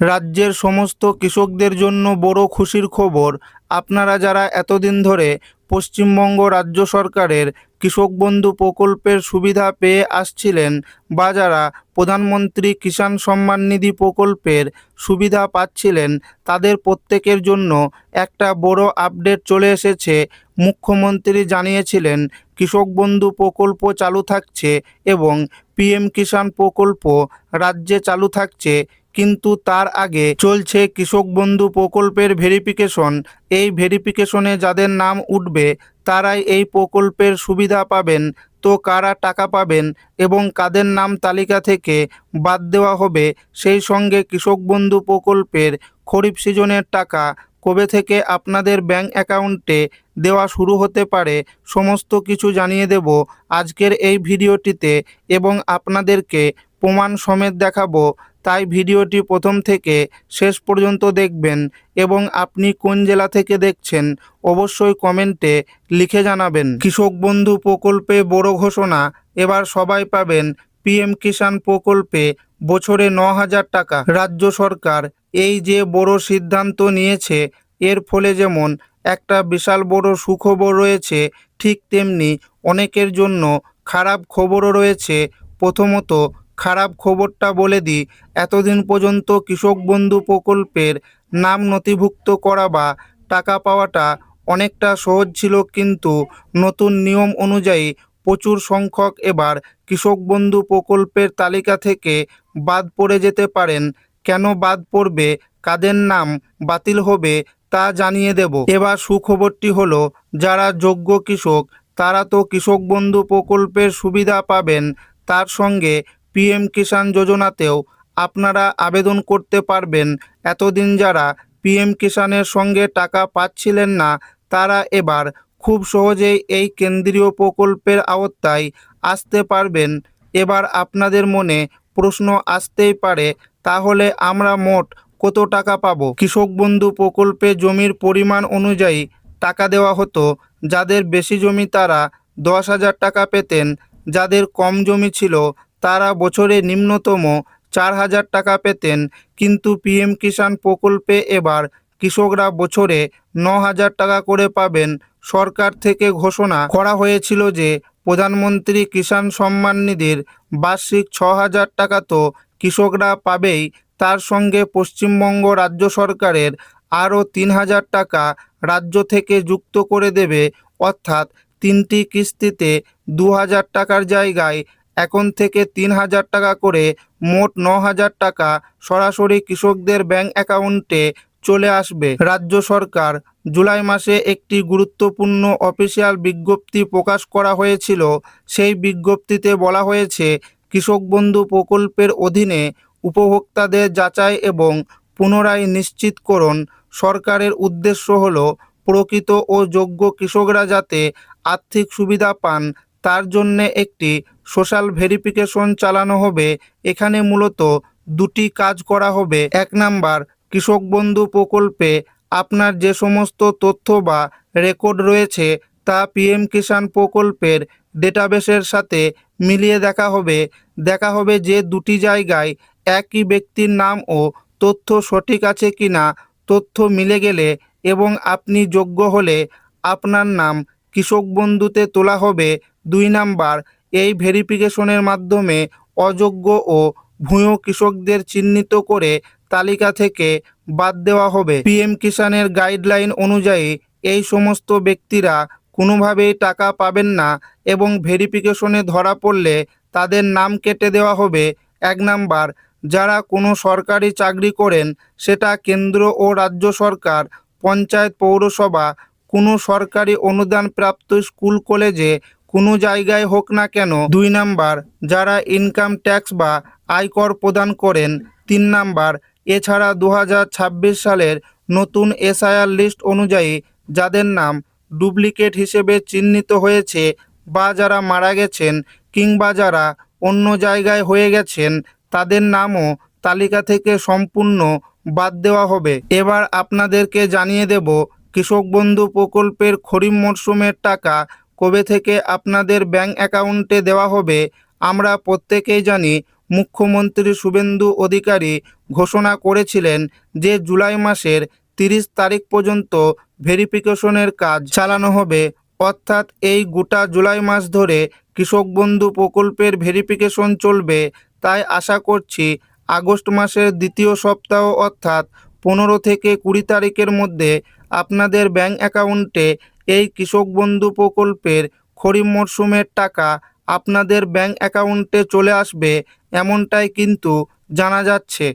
রাজ্যের সমস্ত কৃষকদের জন্য বড় খুশির খবর। আপনারা যারা এতদিন ধরে পশ্চিমবঙ্গ রাজ্য সরকারের কৃষক বন্ধু প্রকল্পের সুবিধা পেয়ে আসছিলেন বা যারা প্রধানমন্ত্রী কিষাণ সম্মান নিধি প্রকল্পের সুবিধা পাচ্ছিলেন, তাদের প্রত্যেকের জন্য একটা বড় আপডেট চলে এসেছে। মুখ্যমন্ত্রী জানিয়েছিলেন কৃষক বন্ধু প্রকল্প চালু থাকছে এবং পিএম কিষাণ প্রকল্প রাজ্যে চালু থাকছে, কিন্তু তার আগে চলছে কৃষক বন্ধু প্রকল্পের ভেরিফিকেশন। এই ভেরিফিকেশনে যাদের নাম উঠবে তারাই এই প্রকল্পের সুবিধা পাবেন। তো কারা টাকা পাবেন এবং কাদের নাম তালিকা থেকে বাদ দেওয়া হবে, সেই সঙ্গে কৃষক বন্ধু প্রকল্পের খরিফ সিজনের টাকা কবে থেকে আপনাদের ব্যাংক অ্যাকাউন্টে দেওয়া শুরু হতে পারে, সমস্ত কিছু জানিয়ে দেব আজকের এই ভিডিওটিতে এবং আপনাদেরকে প্রমাণ সমেত দেখাবো। তাই ভিডিওটি প্রথম থেকে শেষ পর্যন্ত দেখবেন এবং আপনি কোন জেলা থেকে দেখছেন অবশ্যই কমেন্টে লিখে জানাবেন। কৃষক বন্ধু প্রকল্পে বড় ঘোষণা, এবার সবাই পাবেন পিএম কিষাণ প্রকল্পে বছরে 9,000 টাকা। রাজ্য সরকার এই যে বড় সিদ্ধান্ত নিয়েছে, এর ফলে যেমন একটা বিশাল বড় সুখবর রয়েছে, ঠিক তেমনি অনেকের জন্য খারাপ খবরও রয়েছে। প্রথমত খারাপ খবরটা বলে দিই, এতদিন পর্যন্ত কৃষক বন্ধু প্রকল্পের নাম নথিভুক্ত করা বা টাকা পাওয়াটা অনেকটা সহজ ছিল, কিন্তু নতুন নিয়ম অনুযায়ী প্রচুর সংখ্যক এবার কৃষক বন্ধু প্রকল্পের তালিকা থেকে বাদ পড়ে যেতে পারেন। কেন বাদ পড়বে, কাদের নাম বাতিল হবে, তা জানিয়ে দেব। এবার সুখবরটি হলো, যারা যোগ্য কৃষক তারা তো কৃষক বন্ধু প্রকল্পের সুবিধা পাবেন, তার সঙ্গে পিএম কিষাণ যোজনাতেও আপনারা আবেদন করতে পারবেন। এতদিন যারা পিএম কিষাণের সঙ্গে টাকা পাচ্ছিলেন না, তারা এবার খুব সহজেই এই কেন্দ্রীয় প্রকল্পের আওতায় আসতে পারবেন। এবার আপনাদের মনে প্রশ্ন আসতেই পারে, তাহলে আমরা মোট কত টাকা পাবো? কৃষক বন্ধু প্রকল্পে জমির পরিমাণ অনুযায়ী টাকা দেওয়া হতো। যাদের বেশি জমি তারা 10,000 টাকা পেতেন, যাদের কম জমি ছিল তারা বছরে নিম্নতম 4,000 টাকা পেতেন। কিন্তু পিএম কিষাণ প্রকল্পে এবার কৃষকরা বছরে 9,000 টাকা করে পাবেন। সরকার থেকে ঘোষণা করা হয়েছিল যে প্রধানমন্ত্রী কিষাণ সম্মান নিধির বার্ষিক 6,000 টাকা তো কৃষকরা পাবেই, তার সঙ্গে পশ্চিমবঙ্গ রাজ্য সরকারের আরও 3,000 টাকা রাজ্য থেকে যুক্ত করে দেবে। অর্থাৎ 3টি কিস্তিতে 2,000 টাকার জায়গায় এখন থেকে 3,000 টাকা করে মোট 9,000 টাকা সরাসরি কৃষকদের ব্যাংক অ্যাকাউন্টে চলে আসবে। রাজ্য সরকার জুলাই মাসে একটি গুরুত্বপূর্ণ অফিসিয়াল বিজ্ঞপ্তি প্রকাশ করা হয়েছিল। সেই বিজ্ঞপ্তিতে বলা হয়েছে, কৃষক বন্ধু প্রকল্পের অধীনে উপভোক্তাদের যাচাই এবং পুনরায় নিশ্চিতকরণ। সরকারের উদ্দেশ্য হল প্রকৃত ও যোগ্য কৃষকরা যাতে আর্থিক সুবিধা পান, তার জন্যে একটি সোশ্যাল ভেরিফিকেশন চালানো হবে। এখানে মূলত দুটি কাজ করা হবে। 1 নাম্বার, কৃষক বন্ধু প্রকল্পে আপনার যে সমস্ত তথ্য বা রেকর্ড রয়েছে তা পিএম কিষাণ প্রকল্পের ডেটাবেসের সাথে মিলিয়ে দেখা হবে যে দুটি জায়গায় একই ব্যক্তির নাম ও তথ্য সঠিক আছে কিনা। তথ্য মিলে গেলে এবং আপনি যোগ্য হলে আপনার নাম কৃষক বন্ধুতে তোলা হবে। 2 নাম্বার, এই ভেরিফিকেশনের মাধ্যমে অযোগ্য ও ভুয়ো কৃষকদের চিহ্নিত করে তালিকা থেকে বাদ দেওয়া হবে। পিএম কিষাণের গাইডলাইন অনুযায়ী এই সমস্ত ব্যক্তিরা কোনোভাবেই টাকা পাবেন না এবং ভেরিফিকেশনে ধরা পড়লে তাদের নাম কেটে দেওয়া হবে। 1 নাম্বার, যারা কোনো সরকারি চাকরি করেন, সেটা কেন্দ্র ও রাজ্য সরকার, পঞ্চায়েত, পৌরসভা, কোনো সরকারি অনুদানপ্রাপ্ত স্কুল কলেজে কোনো জায়গায় হোক না কেন। 2 নাম্বার, যারা ইনকাম ট্যাক্স বা আয়কর প্রদান করেন। 3 নাম্বার, এছাড়া 2026 সালের নতুন এসআইআর লিস্ট অনুযায়ী যাদের নাম ডুপ্লিকেট হিসেবে চিহ্নিত হয়েছে বা যারা মারা গেছেন কিংবা যারা অন্য জায়গায় হয়ে গেছেন, তাদের নামও তালিকা থেকে সম্পূর্ণ বাদ দেওয়া হবে। এবার আপনাদেরকে জানিয়ে দেব কৃষক বন্ধু প্রকল্পের খরিফ মরশুমের টাকা কবে থেকে আপনাদের ব্যাংক অ্যাকাউন্টে দেওয়া হবে। আমরা প্রত্যেকেই জানি মুখ্যমন্ত্রী শুভেন্দু অধিকারী ঘোষণা করেছিলেন যে জুলাই মাসের 30 তারিখ পর্যন্ত ভেরিফিকেশনের কাজ চালানো হবে। অর্থাৎ এই গোটা জুলাই মাস ধরে কৃষক বন্ধু প্রকল্পের ভেরিফিকেশন চলবে। তাই আশা করছি আগস্ট মাসের দ্বিতীয় সপ্তাহ অর্থাৎ 15 থেকে 20 তারিখের মধ্যে আপনাদের ব্যাংক অ্যাকাউন্টে এই কৃষক বন্ধু প্রকল্পের খরিফ মরশুমের টাকা আপনাদের ব্যাংক অ্যাকাউন্টে চলে আসবে, এমনটাই কিন্তু জানা যাচ্ছে।